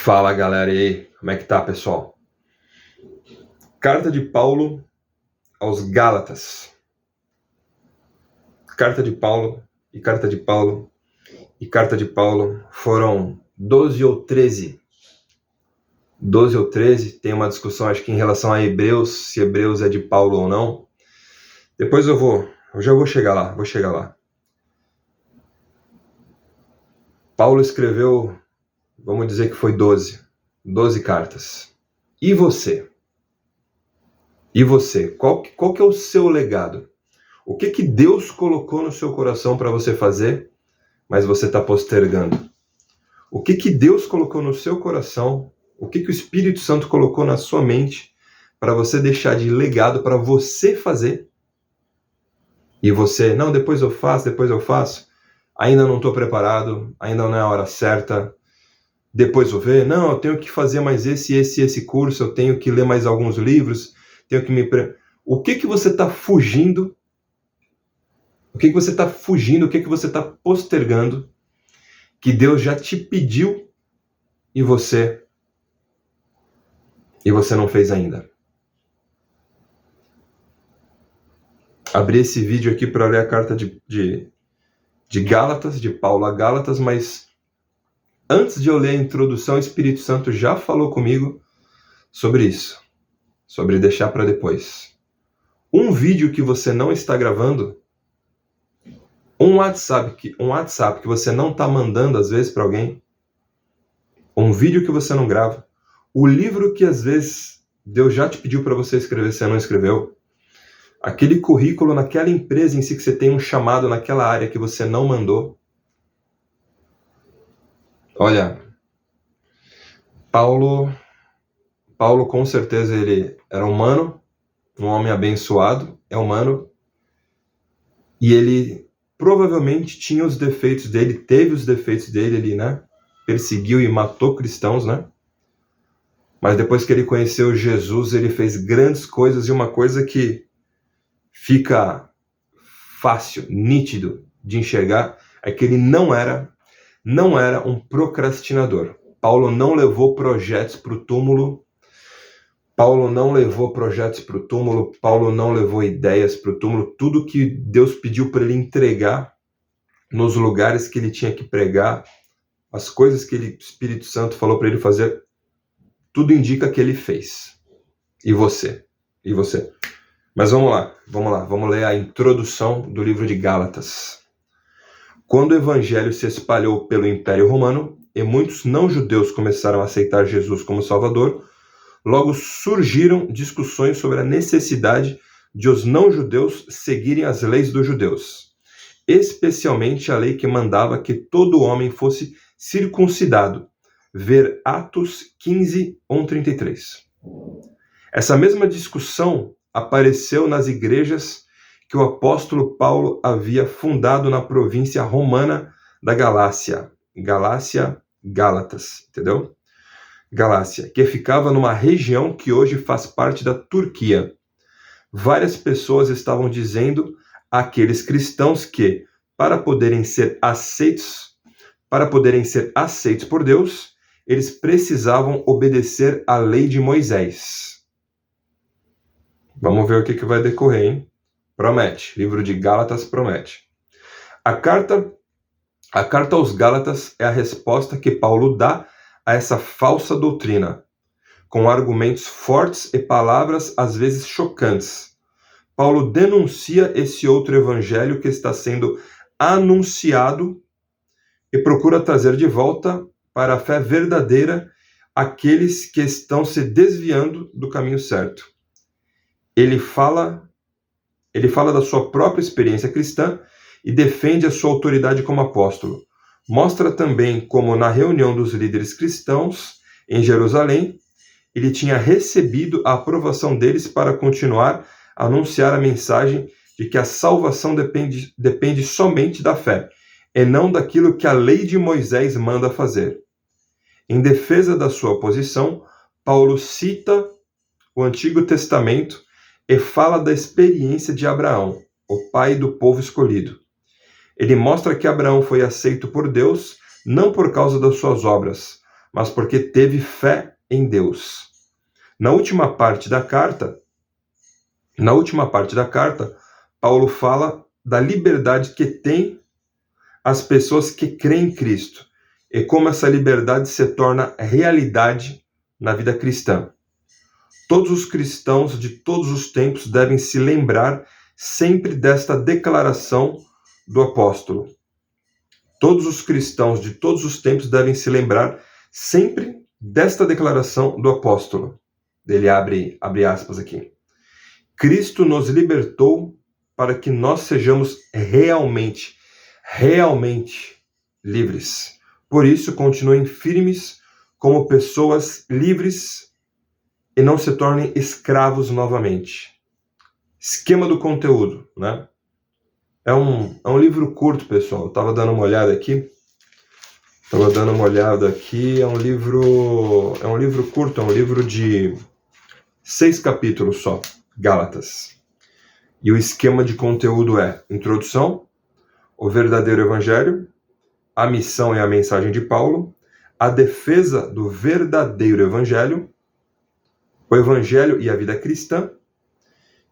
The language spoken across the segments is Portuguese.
Fala galera, e aí? Como é que tá, pessoal? Carta de Paulo aos Gálatas. Carta de Paulo e carta de Paulo e carta de Paulo foram 12 ou 13. 12 ou 13, tem uma discussão acho que em relação a Hebreus, se Hebreus é de Paulo ou não. Depois eu já vou chegar lá. Paulo escreveu, vamos dizer que foi 12 cartas. E você? E você? Qual que é o seu legado? O que Deus colocou no seu coração para você fazer, mas você está postergando? O que Deus colocou no seu coração, o que o Espírito Santo colocou na sua mente para você deixar de legado para você fazer? E você, não, depois eu faço, ainda não estou preparado, ainda não é a hora certa, depois vou ver, não, eu tenho que fazer mais esse curso, eu tenho que ler mais alguns livros, tenho que me... O que você está fugindo? O que você está fugindo? O que você está postergando? Que Deus já te pediu e você não fez ainda. Abri esse vídeo aqui para ler a carta de Gálatas, de Paulo a Gálatas, mas antes de eu ler a introdução, o Espírito Santo já falou comigo sobre isso, sobre deixar para depois. Um vídeo que você não está gravando, um WhatsApp que você não está mandando às vezes para alguém, um vídeo que você não grava, o livro que às vezes Deus já te pediu para você escrever, você não escreveu, aquele currículo naquela empresa em si que você tem um chamado naquela área que você não mandou. Olha, Paulo com certeza ele era humano, um homem abençoado, é humano, e ele provavelmente tinha os defeitos dele, teve os defeitos dele ali, né? Perseguiu e matou cristãos, né? Mas depois que ele conheceu Jesus, ele fez grandes coisas, e uma coisa que fica fácil, nítido de enxergar, é que ele não era um procrastinador. Paulo não levou projetos para o túmulo, Paulo não levou ideias para o túmulo, tudo que Deus pediu para ele entregar nos lugares que ele tinha que pregar, as coisas que o Espírito Santo falou para ele fazer, tudo indica que ele fez. E você? Mas vamos lá, vamos ler a introdução do livro de Gálatas. Quando o evangelho se espalhou pelo Império Romano e muitos não-judeus começaram a aceitar Jesus como Salvador, logo surgiram discussões sobre a necessidade de os não-judeus seguirem as leis dos judeus, especialmente a lei que mandava que todo homem fosse circuncidado, ver Atos 15, 1-33. Essa mesma discussão apareceu nas igrejas que o apóstolo Paulo havia fundado na província romana da Galácia, Gálatas, entendeu? Galácia, que ficava numa região que hoje faz parte da Turquia. Várias pessoas estavam dizendo àqueles cristãos que, para poderem ser aceitos por Deus, eles precisavam obedecer à lei de Moisés. Vamos ver o que vai decorrer, hein? Promete. Livro de Gálatas promete. A carta aos Gálatas é a resposta que Paulo dá a essa falsa doutrina, com argumentos fortes e palavras às vezes chocantes. Paulo denuncia esse outro evangelho que está sendo anunciado e procura trazer de volta para a fé verdadeira aqueles que estão se desviando do caminho certo. Ele fala da sua própria experiência cristã e defende a sua autoridade como apóstolo. Mostra também como na reunião dos líderes cristãos em Jerusalém, ele tinha recebido a aprovação deles para continuar a anunciar a mensagem de que a salvação depende somente da fé, e não daquilo que a lei de Moisés manda fazer. Em defesa da sua posição, Paulo cita o Antigo Testamento e fala da experiência de Abraão, o pai do povo escolhido. Ele mostra que Abraão foi aceito por Deus não por causa das suas obras, mas porque teve fé em Deus. Na última parte da carta, Paulo fala da liberdade que tem as pessoas que creem em Cristo e como essa liberdade se torna realidade na vida cristã. Todos os cristãos de todos os tempos devem se lembrar sempre desta declaração do apóstolo. Todos os cristãos de todos os tempos devem se lembrar sempre desta declaração do apóstolo. Ele abre aspas aqui. Cristo nos libertou para que nós sejamos realmente livres. Por isso, continuem firmes como pessoas livres e não se tornem escravos novamente. Esquema do conteúdo, né? É um livro curto, pessoal. Eu estava dando uma olhada aqui. É um livro curto, é um livro de 6 capítulos só, Gálatas. E o esquema de conteúdo é introdução, o verdadeiro evangelho, a missão e a mensagem de Paulo, a defesa do verdadeiro evangelho, o evangelho e a vida cristã,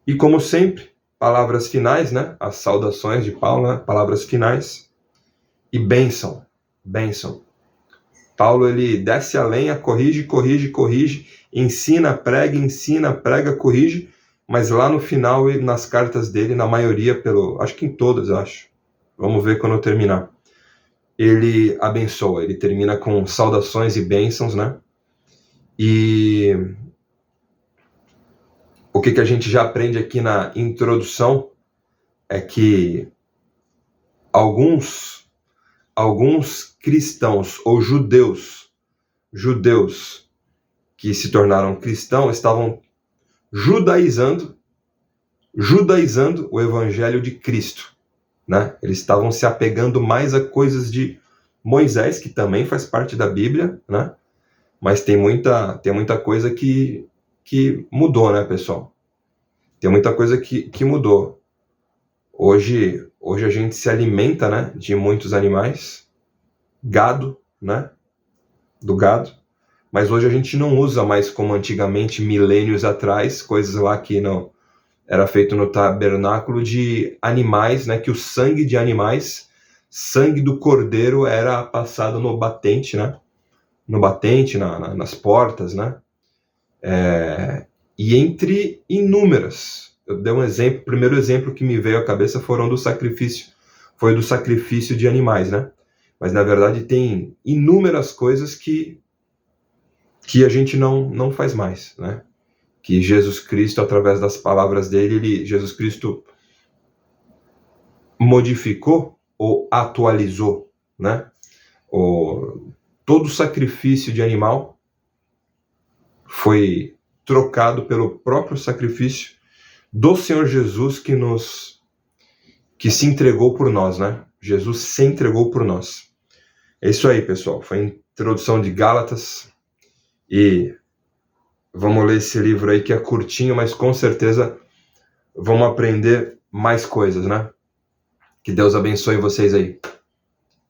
e como sempre, palavras finais, né? As saudações de Paulo, né? Palavras finais, e bênção. Paulo, ele desce a lenha, corrige, ensina, prega, corrige, mas lá no final, nas cartas dele, na maioria, acho que em todas, vamos ver quando eu terminar, ele abençoa, ele termina com saudações e bênçãos, né? E o que a gente já aprende aqui na introdução é que alguns cristãos ou judeus que se tornaram cristãos estavam judaizando o evangelho de Cristo, né? Eles estavam se apegando mais a coisas de Moisés, que também faz parte da Bíblia, né? Mas tem muita coisa que mudou, né, pessoal? Tem muita coisa que mudou. Hoje a gente se alimenta, né, de muitos animais, gado, né, do gado, mas hoje a gente não usa mais como antigamente, milênios atrás, coisas lá que não era feito no tabernáculo de animais, né, que o sangue de animais, sangue do cordeiro era passado no batente, né, nas portas, né, e entre inúmeras. Eu dei um exemplo, o primeiro exemplo que me veio à cabeça foi do sacrifício de animais, né? Mas na verdade tem inúmeras coisas que a gente não faz mais, né? Que Jesus Cristo, através das palavras dele, Jesus Cristo modificou ou atualizou, né? Todo sacrifício de animal foi trocado pelo próprio sacrifício do Senhor Jesus que se entregou por nós, né? Jesus se entregou por nós. É isso aí, pessoal. Foi a introdução de Gálatas e vamos ler esse livro aí que é curtinho, mas com certeza vamos aprender mais coisas, né? Que Deus abençoe vocês aí.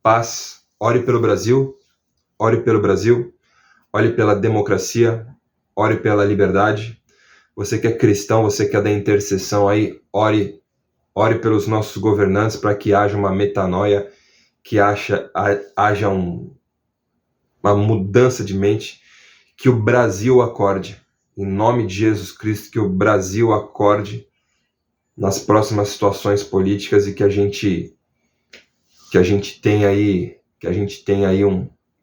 Paz. Ore pelo Brasil. Ore pela democracia. Ore pela liberdade. Você que é cristão, você que é da intercessão aí, ore pelos nossos governantes para que haja uma metanoia, que haja uma mudança de mente, que o Brasil acorde. Em nome de Jesus Cristo, que o Brasil acorde nas próximas situações políticas e que a gente tenha aí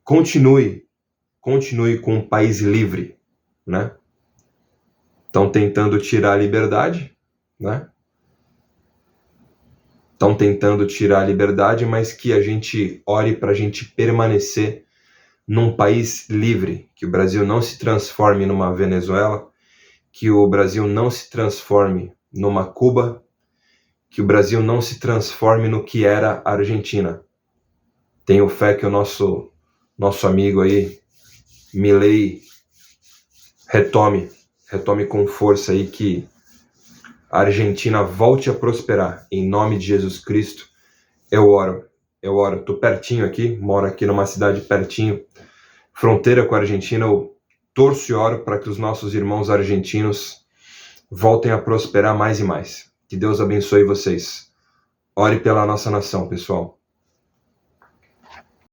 continue com um país livre, né? Estão tentando tirar a liberdade, né? Mas que a gente ore para a gente permanecer num país livre, que o Brasil não se transforme numa Venezuela, que o Brasil não se transforme numa Cuba, que o Brasil não se transforme no que era a Argentina. Tenho fé que o nosso amigo aí, Milei, retome com força aí, que a Argentina volte a prosperar. Em nome de Jesus Cristo, eu oro. Tô pertinho aqui, moro aqui numa cidade pertinho fronteira com a Argentina, eu torço e oro para que os nossos irmãos argentinos voltem a prosperar mais e mais. Que Deus abençoe vocês. Ore pela nossa nação, pessoal.